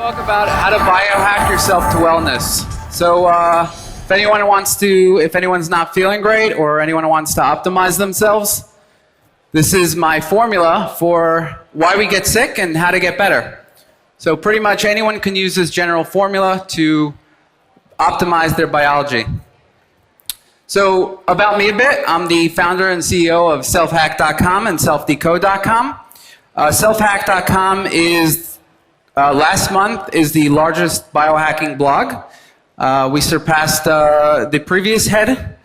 Talk about how to biohack yourself to wellness. So if anyone's not feeling great or anyone wants to optimize themselves, this is my formula for why we get sick and how to get better. So pretty much anyone can use this general formula to optimize their biology. So about me a bit, I'm the founder and CEO of selfhack.com and selfdecode.com. Selfhack.com is last month is the largest biohacking blog. We surpassed the previous head.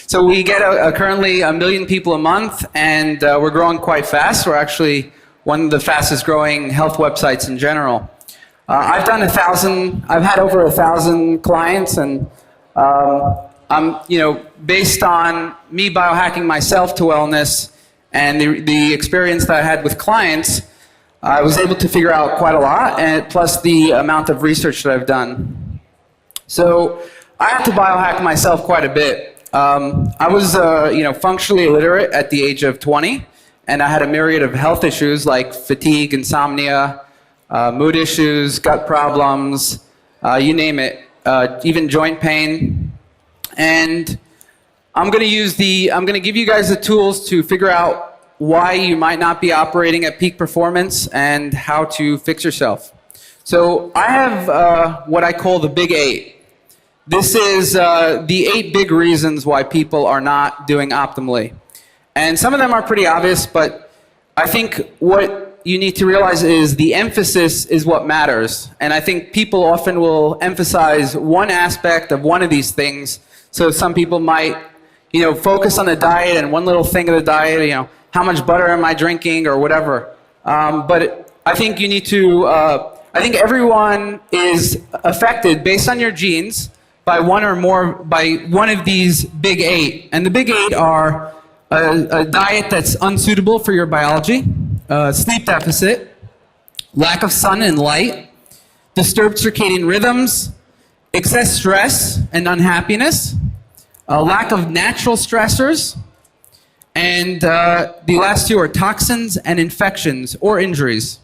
So we get currently 1 million people a month, and we're growing quite fast. We're actually one of the fastest growing health websites in general. I've had over 1,000 clients, and based on me biohacking myself to wellness and the experience that I had with clients, I was able to figure out quite a lot, and plus the amount of research that I've done. So I had to biohack myself quite a bit. I was functionally illiterate at the age of 20, and I had a myriad of health issues like fatigue, insomnia, mood issues, gut problems, you name it, even joint pain. And I'm going to give you guys the tools to figure out why you might not be operating at peak performance and how to fix yourself. So I have what I call the Big 8. This is the 8 big reasons why people are not doing optimally. And some of them are pretty obvious, but I think what you need to realize is the emphasis is what matters. And I think people often will emphasize one aspect of one of these things. So some people might, focus on the diet and one little thing of the diet, how much butter am I drinking or whatever. But I think you need to, I think everyone is affected based on your genes by one of these Big 8. And the Big 8 are a diet that's unsuitable for your biology, sleep deficit, lack of sun and light, disturbed circadian rhythms, excess stress and unhappiness, lack of natural stressors, and the last 2 are toxins and infections or injuries.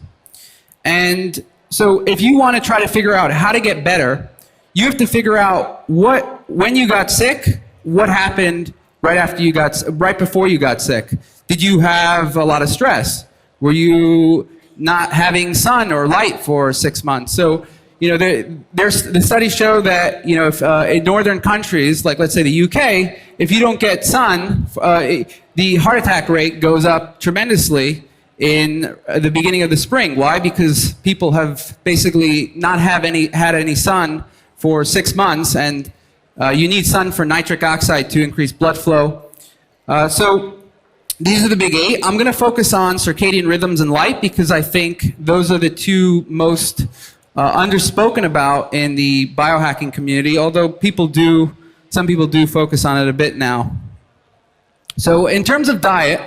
And so if you want to try to figure out how to get better, you have to figure out when you got sick, what happened right before you got sick. Did you have a lot of stress? Were you not having sun or light for 6 months? So, the studies show that, if in northern countries, like let's say the UK, if you don't get sun, the heart attack rate goes up tremendously in the beginning of the spring. Why? Because people have basically not had any sun for 6 months, and you need sun for nitric oxide to increase blood flow. So these are the Big 8. I'm going to focus on circadian rhythms and light because I think those are the 2 most underspoken about in the biohacking community, although some people do focus on it a bit now. So in terms of diet,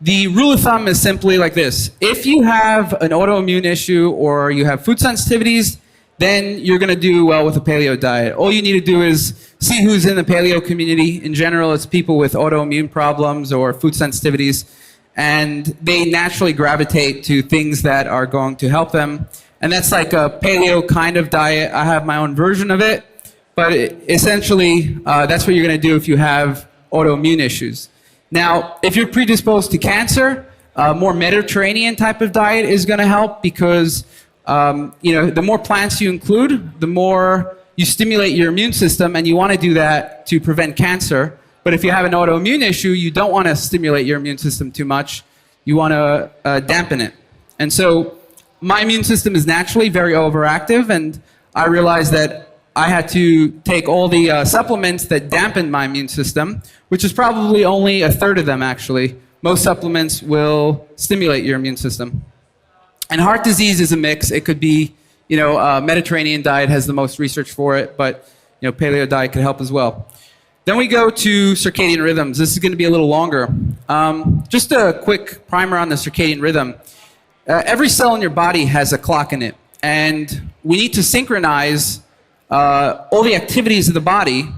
the rule of thumb is simply like this. If you have an autoimmune issue or you have food sensitivities, then you're going to do well with a paleo diet. All you need to do is see who's in the paleo community. In general, it's people with autoimmune problems or food sensitivities, and they naturally gravitate to things that are going to help them. And that's like a paleo kind of diet. I have my own version of it, but essentially that's what you're going to do if you have autoimmune issues. Now, if you're predisposed to cancer, more Mediterranean type of diet is going to help because the more plants you include, the more you stimulate your immune system, and you want to do that to prevent cancer. But if you have an autoimmune issue, you don't want to stimulate your immune system too much. You want to dampen it. And so my immune system is naturally very overactive, and I realized that I had to take all the supplements that dampened my immune system, which is probably only a third of them, actually. Most supplements will stimulate your immune system. And heart disease is a mix. It could be, Mediterranean diet has the most research for it, but, paleo diet could help as well. Then we go to circadian rhythms. This is going to be a little longer. Just a quick primer on the circadian rhythm. Every cell in your body has a clock in it, and we need to synchronize all the activities of the body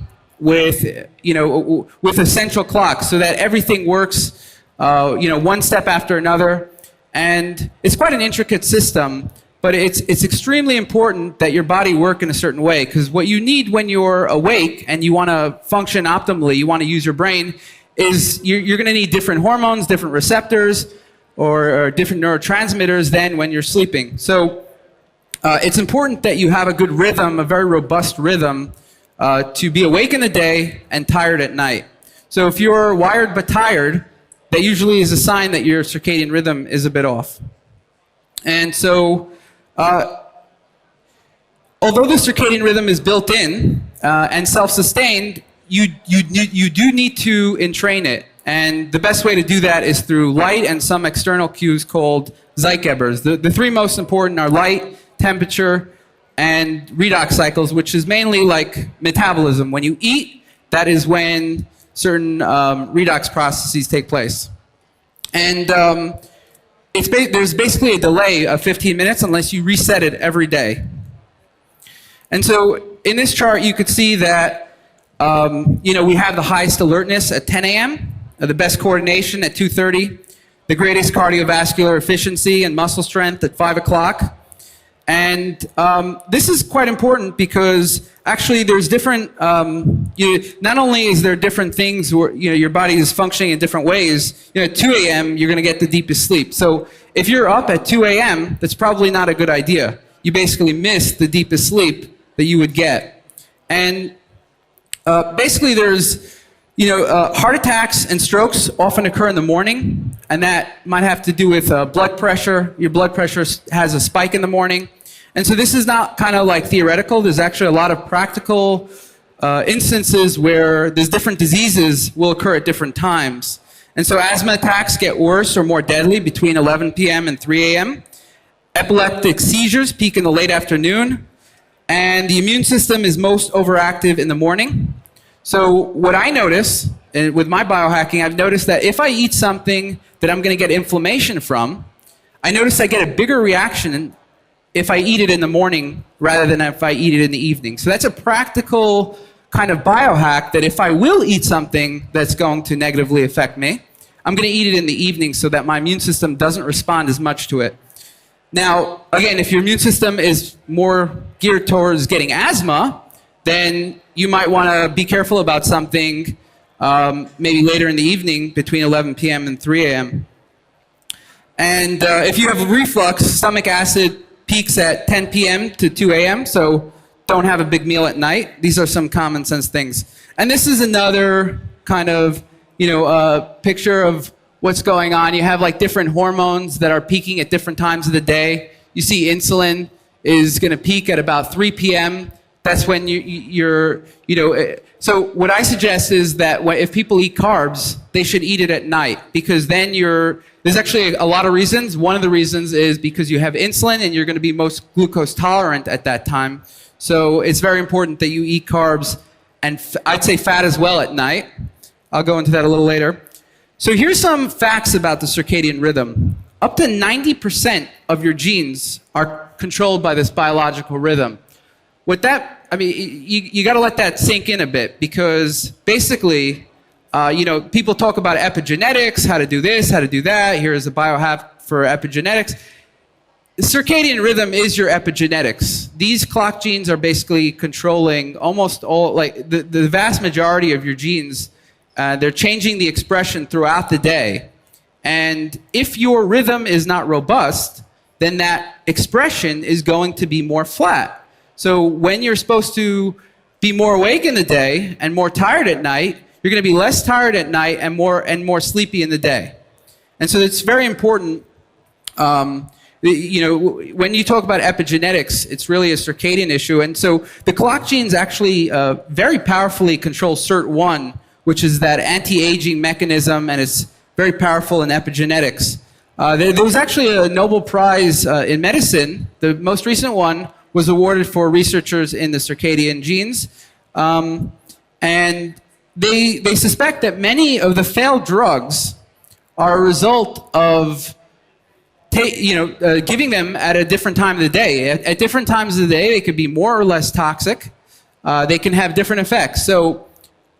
with a central clock so that everything works one step after another. And it's quite an intricate system, but it's extremely important that your body work in a certain way, because what you need when you're awake and you want to function optimally, you want to use your brain, is you're going to need different hormones, different receptors, or different neurotransmitters than when you're sleeping. So it's important that you have a good rhythm, a very robust rhythm, to be awake in the day and tired at night. So if you're wired but tired, that usually is a sign that your circadian rhythm is a bit off. And so, although the circadian rhythm is built in and self-sustained, you do need to entrain it. And the best way to do that is through light and some external cues called Zeitgebers. The three most important are light, temperature, and redox cycles, which is mainly like metabolism. When you eat, that is when certain redox processes take place. And there's basically a delay of 15 minutes unless you reset it every day. And so in this chart, you could see that we have the highest alertness at 10 a.m., the best coordination at 2:30, the greatest cardiovascular efficiency and muscle strength at 5 o'clock. And this is quite important because actually there's different, not only is there different things where your body is functioning in different ways, at 2 a.m. you're going to get the deepest sleep. So if you're up at 2 a.m., that's probably not a good idea. You basically miss the deepest sleep that you would get. And basically there's, heart attacks and strokes often occur in the morning, and that might have to do with blood pressure. Your blood pressure has a spike in the morning. And so this is not kind of like theoretical. There's actually a lot of practical instances where there's different diseases will occur at different times. And so asthma attacks get worse or more deadly between 11 p.m. and 3 a.m. Epileptic seizures peak in the late afternoon. And the immune system is most overactive in the morning. So what I notice, and with my biohacking, I've noticed that if I eat something that I'm going to get inflammation from, I notice I get a bigger reaction if I eat it in the morning rather than if I eat it in the evening. So that's a practical kind of biohack that if I will eat something that's going to negatively affect me, I'm going to eat it in the evening so that my immune system doesn't respond as much to it. Now, again, if your immune system is more geared towards getting asthma, then you might want to be careful about something maybe later in the evening between 11 p.m. and 3 a.m. And if you have reflux, stomach acid peaks at 10 p.m. to 2 a.m., so don't have a big meal at night. These are some common sense things. And this is another kind of, picture of what's going on. You have like different hormones that are peaking at different times of the day. You see insulin is going to peak at about 3 p.m. That's when so what I suggest is that if people eat carbs, they should eat it at night, because then there's actually a lot of reasons. One of the reasons is because you have insulin and you're going to be most glucose tolerant at that time. So it's very important that you eat carbs, and I'd say fat as well at night. I'll go into that a little later. So here's some facts about the circadian rhythm. Up to 90% of your genes are controlled by this biological rhythm. With that, you got to let that sink in a bit, because basically, people talk about epigenetics, how to do this, how to do that. Here's a biohack for epigenetics. The circadian rhythm is your epigenetics. These clock genes are basically controlling almost all, like the vast majority of your genes. They're changing the expression throughout the day. And if your rhythm is not robust, then that expression is going to be more flat. So when you're supposed to be more awake in the day and more tired at night, you're going to be less tired at night and more sleepy in the day. And so it's very important. When you talk about epigenetics, it's really a circadian issue. And so the clock genes actually very powerfully control SIRT1, which is that anti-aging mechanism, and it's very powerful in epigenetics. There was actually a Nobel Prize in medicine. The most recent one was awarded for researchers in the circadian genes. And they suspect that many of the failed drugs are a result of giving them at a different time of the day. At different times of the day, they could be more or less toxic. They can have different effects. So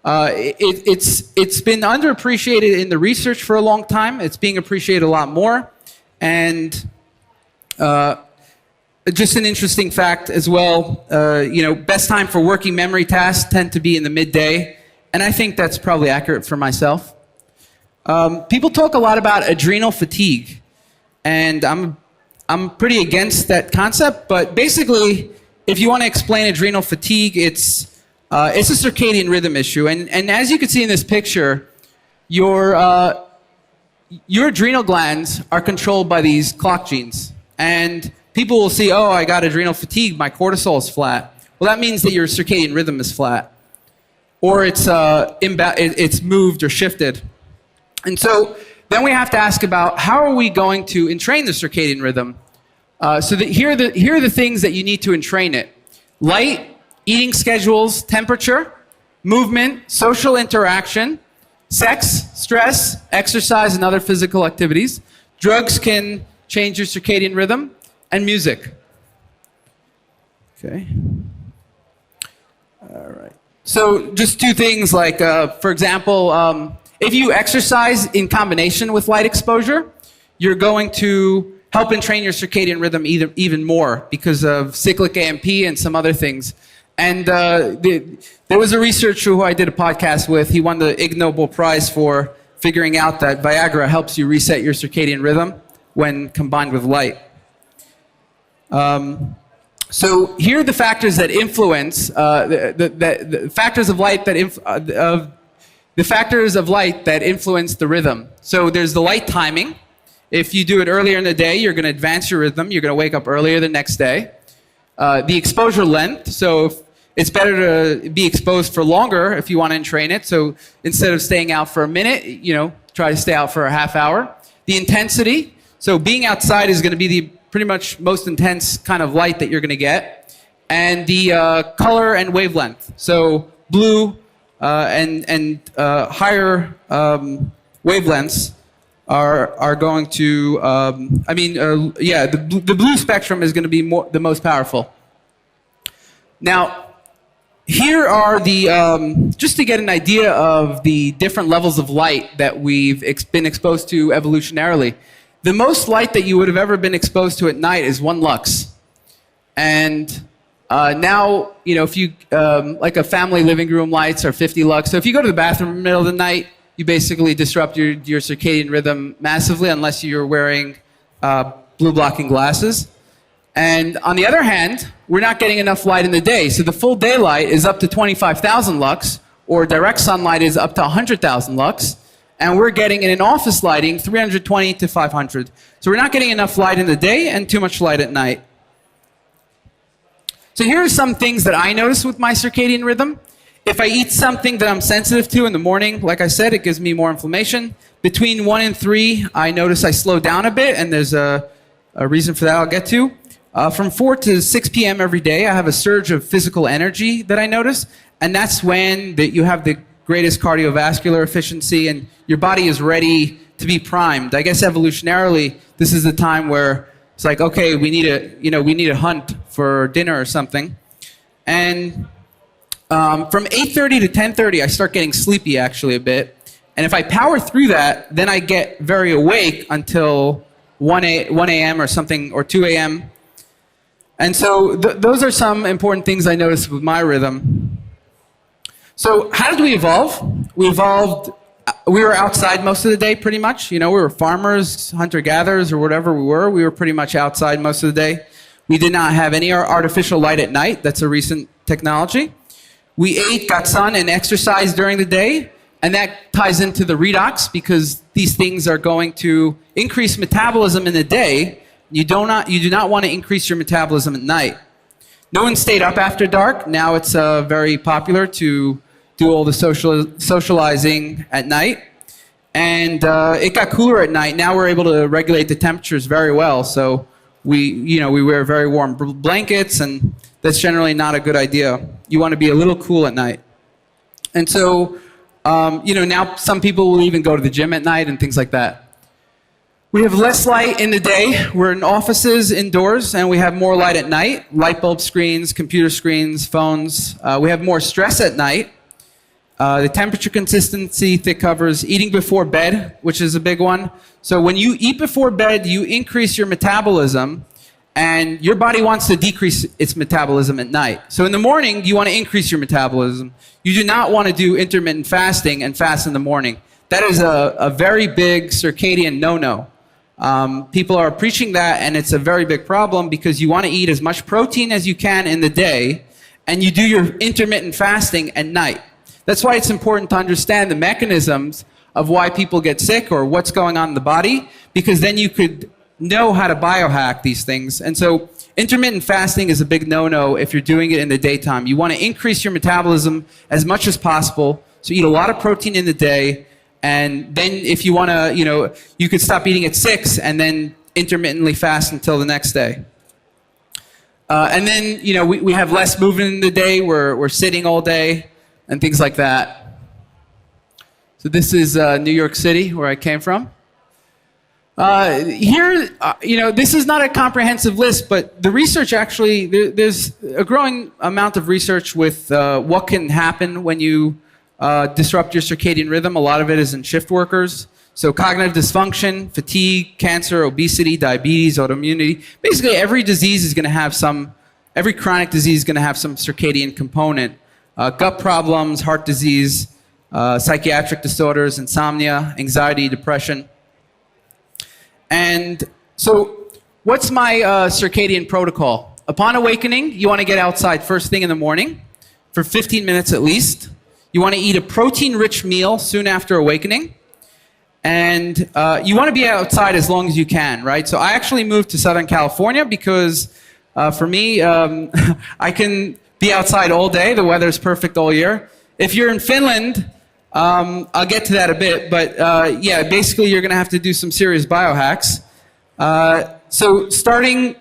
it's been underappreciated in the research for a long time. It's being appreciated a lot more. And Just an interesting fact as well, best time for working memory tasks tend to be in the midday, and I think that's probably accurate for myself. People talk a lot about adrenal fatigue, and I'm pretty against that concept, but basically, if you want to explain adrenal fatigue, it's a circadian rhythm issue, and as you can see in this picture, your adrenal glands are controlled by these clock genes, and people will see, oh, I got adrenal fatigue, my cortisol is flat. Well, that means that your circadian rhythm is flat, or it's moved or shifted. And so then we have to ask about how are we going to entrain the circadian rhythm? Here are the things that you need to entrain it: light, eating schedules, temperature, movement, social interaction, sex, stress, exercise, and other physical activities. Drugs can change your circadian rhythm, and music. Okay. All right. So just two things, like, for example, if you exercise in combination with light exposure, you're going to help entrain your circadian rhythm even more because of cyclic AMP and some other things. And there was a researcher who I did a podcast with. He won the Ig Nobel Prize for figuring out that Viagra helps you reset your circadian rhythm when combined with light. So here are the factors that influence the factors of light the factors of light that influence the rhythm. So there's the light timing. If you do it earlier in the day, you're going to advance your rhythm. You're going to wake up earlier the next day. The exposure length. So it's better to be exposed for longer if you want to entrain it. So instead of staying out for a minute, try to stay out for a half hour. The intensity. So being outside is going to be the pretty much most intense kind of light that you're going to get. And the color and wavelength. So blue and higher wavelengths are going to, the blue spectrum is going to be the most powerful. Now, here are just to get an idea of the different levels of light that we've been exposed to evolutionarily. The most light that you would have ever been exposed to at night is 1 lux. And now, if you, like a family living room lights are 50 lux. So if you go to the bathroom in the middle of the night, you basically disrupt your circadian rhythm massively unless you're wearing blue blocking glasses. And on the other hand, we're not getting enough light in the day. So the full daylight is up to 25,000 lux, or direct sunlight is up to 100,000 lux. And we're getting, in an office lighting, 320 to 500. So we're not getting enough light in the day and too much light at night. So here are some things that I notice with my circadian rhythm. If I eat something that I'm sensitive to in the morning, like I said, it gives me more inflammation. Between 1 and 3, I notice I slow down a bit, and there's a reason for that I'll get to. From 4 to 6 p.m. every day, I have a surge of physical energy that I notice, and that's when you have the greatest cardiovascular efficiency, and your body is ready to be primed. I guess evolutionarily, this is the time where it's like, okay, we need a hunt for dinner or something. And from 8:30 to 10:30, I start getting sleepy actually a bit. And if I power through that, then I get very awake until 1 a.m. or something, or 2 a.m. And so those are some important things I noticed with my rhythm. So how did we evolve? We were outside most of the day pretty much. We were farmers, hunter-gatherers, or whatever we were. We were pretty much outside most of the day. We did not have any artificial light at night. That's a recent technology. We ate, got sun, and exercised during the day. And that ties into the redox, because these things are going to increase metabolism in the day. You do not want to increase your metabolism at night. No one stayed up after dark. Now it's very popular to do all the socializing at night. And it got cooler at night. Now we're able to regulate the temperatures very well. So we wear very warm blankets, and that's generally not a good idea. You want to be a little cool at night. And so, now some people will even go to the gym at night and things like that. We have less light in the day. We're in offices indoors, and we have more light at night. Light bulb screens, computer screens, phones. We have more stress at night. The temperature consistency, thick covers, eating before bed, which is a big one. So when you eat before bed, you increase your metabolism, and your body wants to decrease its metabolism at night. So in the morning, you want to increase your metabolism. You do not want to do intermittent fasting and fast in the morning. That is a very big circadian no-no. People are preaching that, and it's a very big problem because you want to eat as much protein as you can in the day, and you do your intermittent fasting at night. That's why it's important to understand the mechanisms of why people get sick or what's going on in the body, because then you could know how to biohack these things. And so intermittent fasting is a big no-no if you're doing it in the daytime. You want to increase your metabolism as much as possible, so eat a lot of protein in the day, and then if you want to, you could stop eating at 6 and then intermittently fast until the next day. And then, we have less movement in the day. We're sitting all day and things like that. So this is New York City, where I came from. Here, this is not a comprehensive list, but the research actually, there's a growing amount of research with what can happen when you disrupt your circadian rhythm. A lot of it is in shift workers. So cognitive dysfunction, fatigue, cancer, obesity, diabetes, autoimmunity. Basically, every disease is going to have every chronic disease is going to have some circadian component. Gut problems, heart disease, psychiatric disorders, insomnia, anxiety, depression. And so what's my circadian protocol? Upon awakening, you want to get outside first thing in the morning for 15 minutes at least. You want to eat a protein-rich meal soon after awakening. And you want to be outside as long as you can, right? So I actually moved to Southern California because for me, I can be outside all day. The weather's perfect all year. If you're in Finland, I'll get to that a bit, but yeah, basically you're going to have to do some serious biohacks. So starting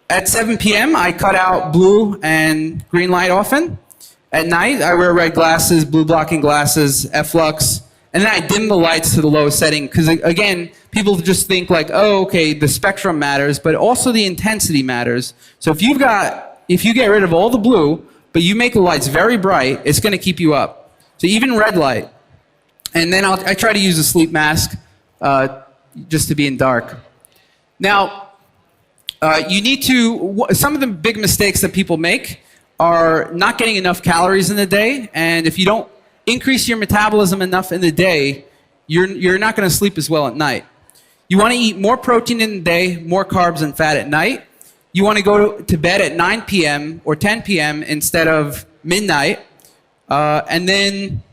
at 7 p.m., I cut out blue and green light often. At night, I wear red glasses, blue blocking glasses, F-Lux, and then I dim the lights to the lowest setting because, again, people just think like, oh, okay, the spectrum matters, but also the intensity matters. So if you get rid of all the blue, but you make the lights very bright, it's going to keep you up. So even red light. And then I try to use a sleep mask just to be in dark. Now, you need to, some of the big mistakes that people make are not getting enough calories in the day, and if you don't increase your metabolism enough in the day, you're not going to sleep as well at night. You want to eat more protein in the day, more carbs and fat at night. You want to go to bed at 9 p.m. or 10 p.m. instead of midnight. And then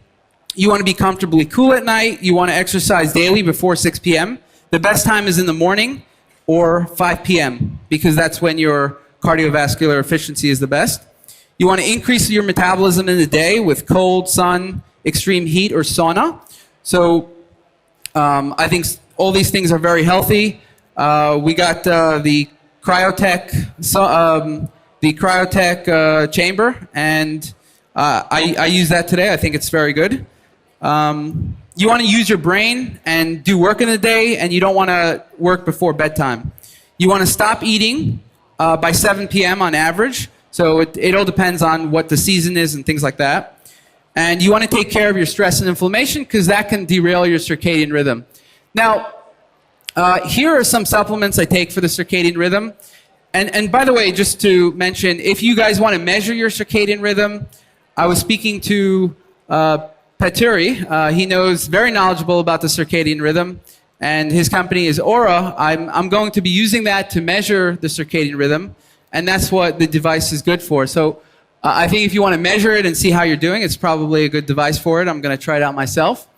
you want to be comfortably cool at night. You want to exercise daily before 6 p.m. The best time is in the morning or 5 p.m. because that's when your cardiovascular efficiency is the best. You want to increase your metabolism in the day with cold, sun, extreme heat, or sauna. So I think all these things are very healthy. We got the Cryotech, chamber, and I use that today. I think it's very good. You want to use your brain and do work in the day, and you don't want to work before bedtime. You want to stop eating by 7 p.m. on average. So it all depends on what the season is and things like that. And you want to take care of your stress and inflammation because that can derail your circadian rhythm. Now, here are some supplements I take for the circadian rhythm. And by the way, just to mention, if you guys want to measure your circadian rhythm, I was speaking to Paturi. He knows very knowledgeable about the circadian rhythm, and his company is Oura. I'm going to be using that to measure the circadian rhythm, and that's what the device is good for. So I think if you want to measure it and see how you're doing, it's probably a good device for it. I'm going to try it out myself.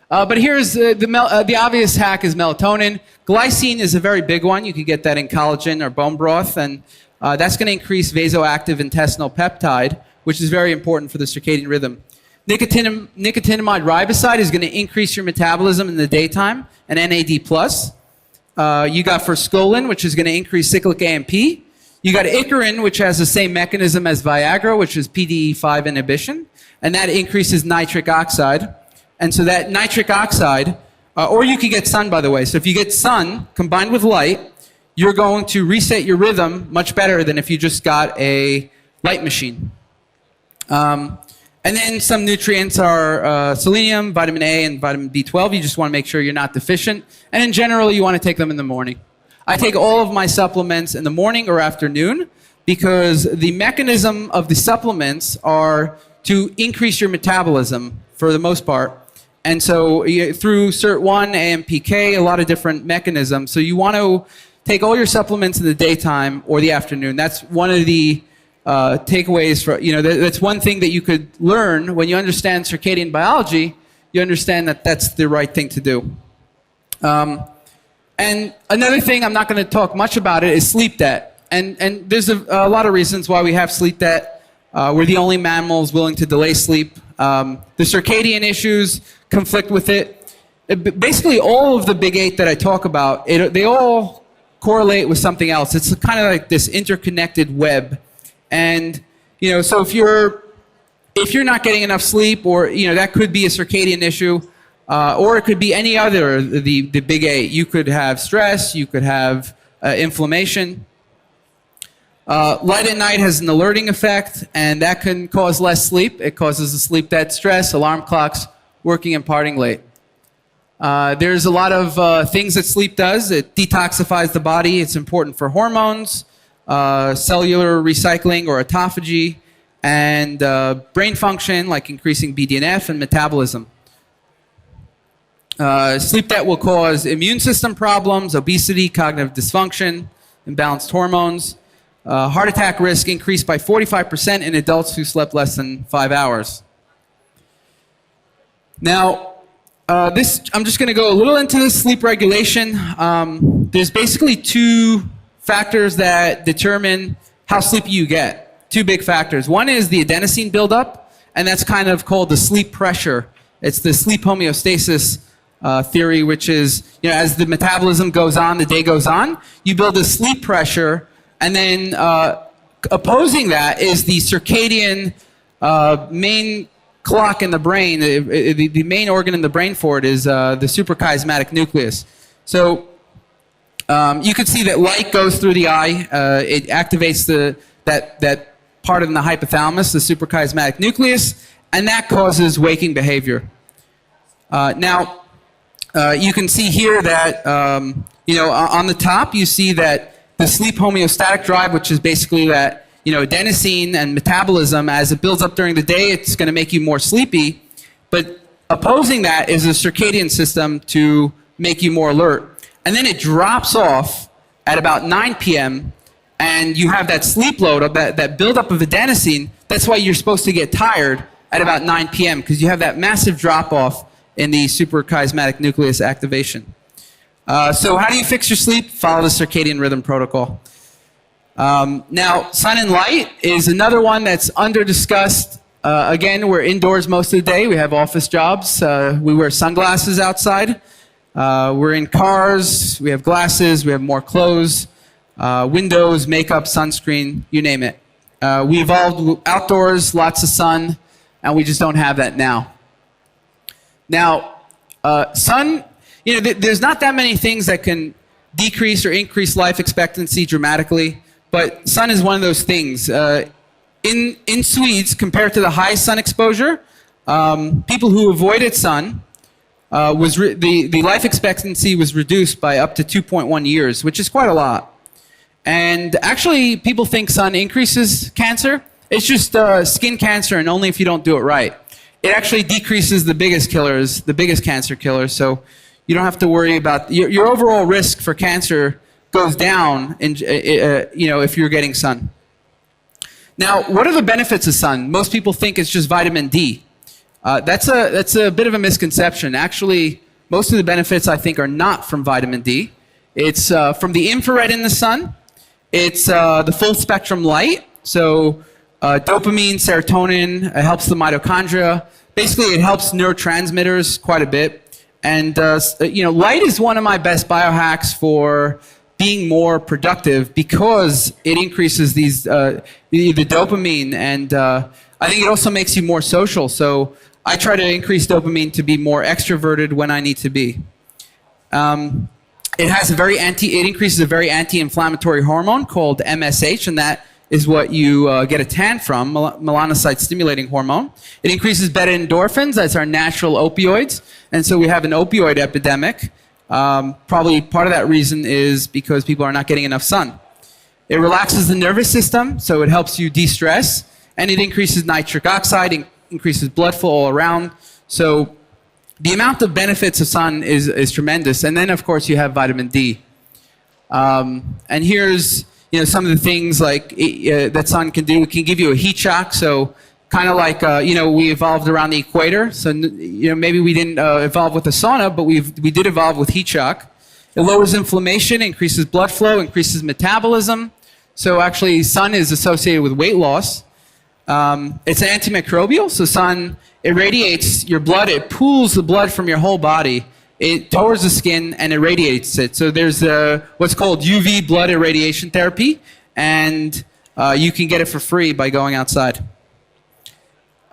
But here's the obvious hack is melatonin. Glycine is a very big one. You can get that in collagen or bone broth, and that's going to increase vasoactive intestinal peptide, which is very important for the circadian rhythm. Nicotinamide riboside is going to increase your metabolism in the daytime, and NAD+. You got forskolin, which is going to increase cyclic AMP. You got Ikarin, which has the same mechanism as Viagra, which is PDE5 inhibition, and that increases nitric oxide. And so that nitric oxide, or you could get sun, by the way. So if you get sun combined with light, you're going to reset your rhythm much better than if you just got a light machine. And then some nutrients are selenium, vitamin A, and vitamin B12. You just want to make sure you're not deficient. And in general, you want to take them in the morning. I take all of my supplements in the morning or afternoon because the mechanism of the supplements are to increase your metabolism for the most part. And so through SIRT1, AMPK, a lot of different mechanisms. So you want to take all your supplements in the daytime or the afternoon. That's one of the takeaways for, that's one thing that you could learn when you understand circadian biology. You understand that that's the right thing to do. And another thing, I'm not going to talk much about it, is sleep debt. And there's a lot of reasons why we have sleep debt. We're the only mammals willing to delay sleep. The circadian issues conflict with it. Basically, all of the big eight that I talk about, they all correlate with something else. It's kind of like this interconnected web. And so if you're not getting enough sleep, or that could be a circadian issue, or it could be any other the big eight. You could have stress. You could have inflammation. Light at night has an alerting effect, and that can cause less sleep. It causes a sleep debt, stress, alarm clocks, working and partying late. There's a lot of things that sleep does. It detoxifies the body. It's important for hormones, cellular recycling or autophagy, and brain function, like increasing BDNF and metabolism. Sleep debt will cause immune system problems, obesity, cognitive dysfunction, imbalanced hormones. Heart attack risk increased by 45% in adults who slept less than 5 hours. Now, I'm just going to go a little into this sleep regulation. There's basically two factors that determine how sleepy you get. Two big factors. One is the adenosine buildup, and that's kind of called the sleep pressure. It's the sleep homeostasis theory, which is, as the metabolism goes on, the day goes on, you build a sleep pressure, and then opposing that is the circadian main clock in the brain. The main organ in the brain for it is the suprachiasmatic nucleus. So you can see that light goes through the eye. It activates that part in the hypothalamus, the suprachiasmatic nucleus, and that causes waking behavior. Now, you can see here that, on the top, you see that the sleep homeostatic drive, which is basically that, adenosine and metabolism, as it builds up during the day, it's going to make you more sleepy. But opposing that is a circadian system to make you more alert. And then it drops off at about 9 p.m., and you have that sleep load of that buildup of adenosine. That's why you're supposed to get tired at about 9 p.m., because you have that massive drop-off in the suprachiasmatic nucleus activation. So how do you fix your sleep? Follow the circadian rhythm protocol. Now, sun and light is another one that's under-discussed. Again, we're indoors most of the day. We have office jobs. We wear sunglasses outside. We're in cars. We have glasses. We have more clothes, windows, makeup, sunscreen, you name it. We evolved outdoors, lots of sun, and we just don't have that now. Now, sun, there's not that many things that can decrease or increase life expectancy dramatically, but sun is one of those things. In Swedes, compared to the high sun exposure, people who avoided sun, the life expectancy was reduced by up to 2.1 years, which is quite a lot. And actually, people think sun increases cancer. It's just skin cancer, and only if you don't do it right. It actually decreases the biggest killers, the biggest cancer killers, so you don't have to worry about your overall risk for cancer goes down if you're getting sun. Now, what are the benefits of sun? Most people think it's just vitamin D. That's a bit of a misconception. Actually, most of the benefits, I think, are not from vitamin D. It's from the infrared in the sun. It's the full spectrum light. So dopamine, serotonin, it helps the mitochondria. Basically, it helps neurotransmitters quite a bit. And light is one of my best biohacks for being more productive because it increases the dopamine, and I think it also makes you more social. So I try to increase dopamine to be more extroverted when I need to be. It increases a very anti-inflammatory hormone called MSH, and that is what you get a tan from, melanocyte-stimulating hormone. It increases beta endorphins, that's our natural opioids, and so we have an opioid epidemic. Probably part of that reason is because people are not getting enough sun. It relaxes the nervous system, so it helps you de-stress, and it increases nitric oxide, increases blood flow all around. So the amount of benefits of sun is tremendous. And then, of course, you have vitamin D. And here's some of the things like that sun can do. It can give you a heat shock, so kind of like we evolved around the equator. So maybe we didn't evolve with the sauna, but we did evolve with heat shock. It lowers inflammation, increases blood flow, increases metabolism. So actually, sun is associated with weight loss. It's antimicrobial, so sun irradiates your blood. It pools the blood from your whole body towards the skin and irradiates it. So there's what's called UV blood irradiation therapy, and you can get it for free by going outside.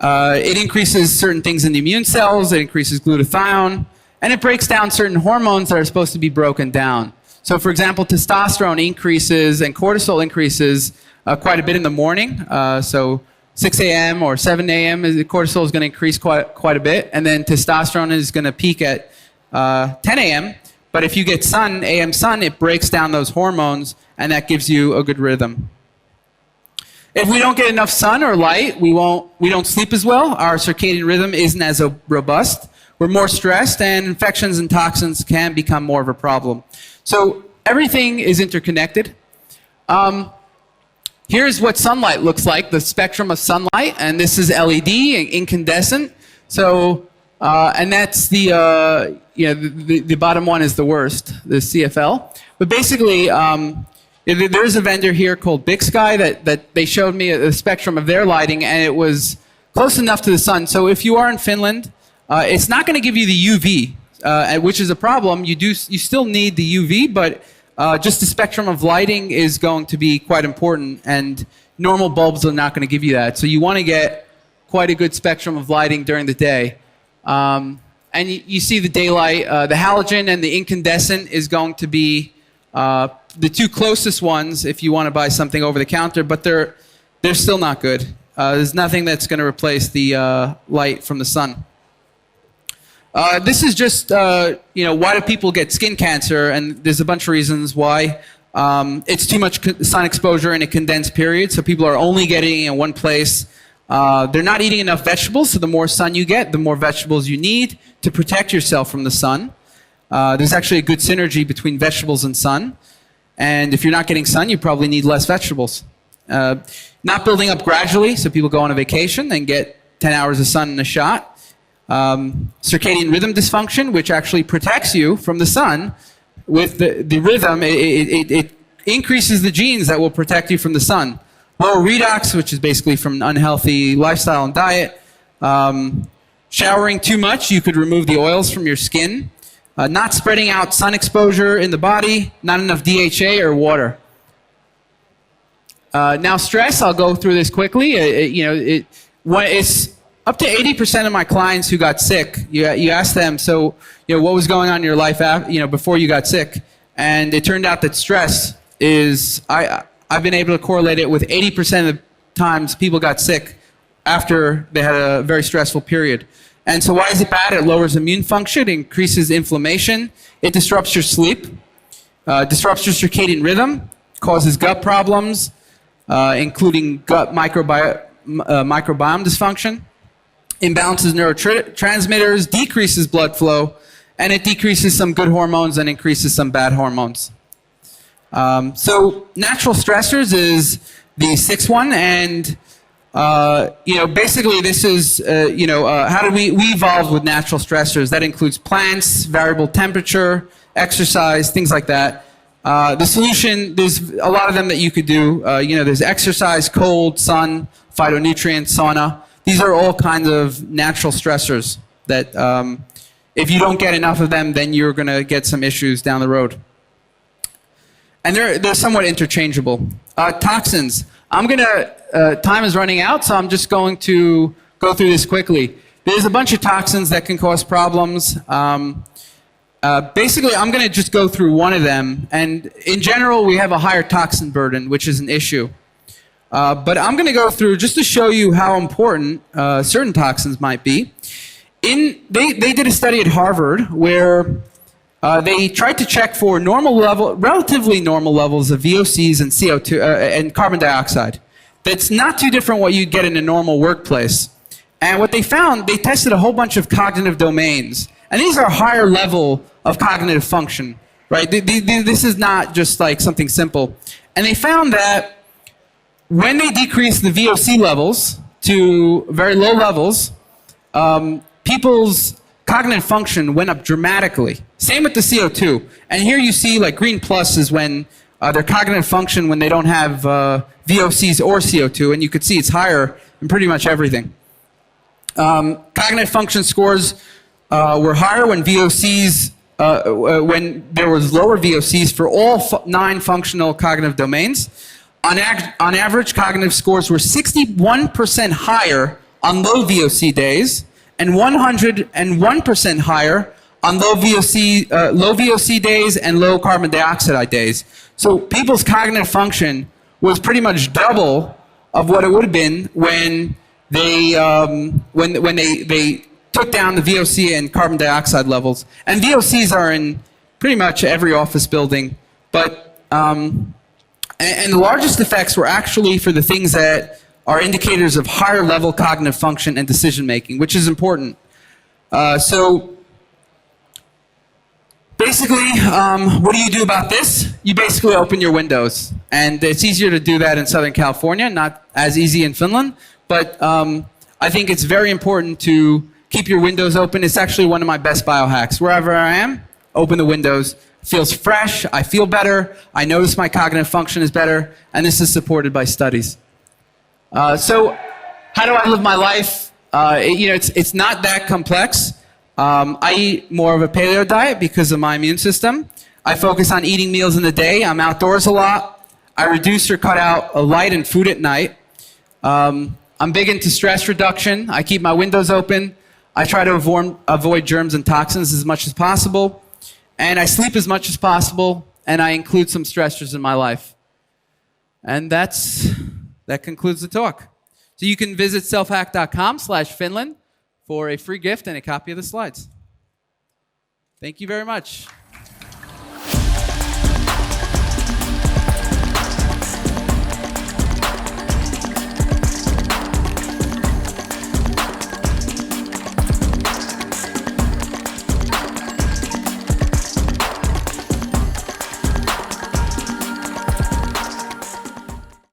It increases certain things in the immune cells. It increases glutathione, and it breaks down certain hormones that are supposed to be broken down. So, for example, testosterone increases and cortisol increases quite a bit in the morning. So 6 a.m. or 7 a.m. cortisol is going to increase quite a bit, and then testosterone is going to peak at 10 a.m. But if you get AM sun, it breaks down those hormones, and that gives you a good rhythm. If we don't get enough sun or light, we don't sleep as well. Our circadian rhythm isn't as robust. We're more stressed, and infections and toxins can become more of a problem. So everything is interconnected. Here's what sunlight looks like, the spectrum of sunlight, and this is LED, incandescent. So, and that's the bottom one is the worst, the CFL. But basically, there's a vendor here called Big Sky that they showed me a spectrum of their lighting, and it was close enough to the sun. So if you are in Finland, it's not going to give you the UV, which is a problem. You still need the UV, but just the spectrum of lighting is going to be quite important, and normal bulbs are not going to give you that. So you want to get quite a good spectrum of lighting during the day. And you see the daylight, the halogen and the incandescent is going to be the two closest ones if you want to buy something over the counter, but they're still not good. There's nothing that's going to replace the light from the sun. This is just, why do people get skin cancer? And there's a bunch of reasons why. It's too much sun exposure in a condensed period, so people are only getting in one place. They're not eating enough vegetables, so the more sun you get, the more vegetables you need to protect yourself from the sun. There's actually a good synergy between vegetables and sun. And if you're not getting sun, you probably need less vegetables. Not building up gradually, so people go on a vacation and get 10 hours of sun in a shot. Circadian rhythm dysfunction, which actually protects you from the sun. With the rhythm, it increases the genes that will protect you from the sun. Lower redox, which is basically from an unhealthy lifestyle and diet. Showering too much, you could remove the oils from your skin. Not spreading out sun exposure in the body. Not enough DHA or water. Now stress, I'll go through this quickly. It's up to 80% of my clients who got sick, you ask them, so what was going on in your life before you got sick? And it turned out that stress is, I've been able to correlate it with 80% of the times people got sick after they had a very stressful period. And so why is it bad? It lowers immune function, increases inflammation, it disrupts your sleep, disrupts your circadian rhythm, causes gut problems, including gut microbiome dysfunction, imbalances neurotransmitters, decreases blood flow, and it decreases some good hormones and increases some bad hormones. So natural stressors is the sixth one, and basically this is how do we evolved with natural stressors. That includes plants, variable temperature, exercise, things like that. The solution, there's a lot of them that you could do. There's exercise, cold, sun, phytonutrients, sauna. These are all kinds of natural stressors that if you don't get enough of them, then you're going to get some issues down the road. And they're somewhat interchangeable. Toxins. Time is running out, so I'm just going to go through this quickly. There's a bunch of toxins that can cause problems. Basically, I'm going to just go through one of them. And in general, we have a higher toxin burden, which is an issue. But I'm going to go through just to show you how important certain toxins might be. They did a study at Harvard where they tried to check for relatively normal levels of VOCs and CO2 and carbon dioxide. That's not too different what you'd get in a normal workplace. And what they found, they tested a whole bunch of cognitive domains. And these are higher level of cognitive function, right? This is not just like something simple. And they found that when they decreased the VOC levels to very low levels, people's cognitive function went up dramatically. Same with the CO2. And here you see like green plus is when their cognitive function when they don't have VOCs or CO2, and you could see it's higher in pretty much everything. Cognitive function scores were higher when VOCs, when there was lower VOCs for all 9 functional cognitive domains. On average, cognitive scores were 61% higher on low VOC days, and 101% higher on low VOC days and low carbon dioxide days. So people's cognitive function was pretty much double of what it would have been when they took down the VOC and carbon dioxide levels. And VOCs are in pretty much every office building, but and the largest effects were actually for the things that are indicators of higher level cognitive function and decision making, which is important. So basically, what do you do about this? You basically open your windows. And it's easier to do that in Southern California, not as easy in Finland. But I think it's very important to keep your windows open. It's actually one of my best biohacks. Wherever I am, open the windows. Feels fresh, I feel better, I notice my cognitive function is better, and this is supported by studies. So how do I live my life? It's not that complex. I eat more of a paleo diet because of my immune system. I focus on eating meals in the day. I'm outdoors a lot. I reduce or cut out light and food at night. I'm big into stress reduction. I keep my windows open. I try to avoid germs and toxins as much as possible. And I sleep as much as possible, and I include some stressors in my life. And that concludes the talk. So you can visit selfhack.com/Finland for a free gift and a copy of the slides. Thank you very much.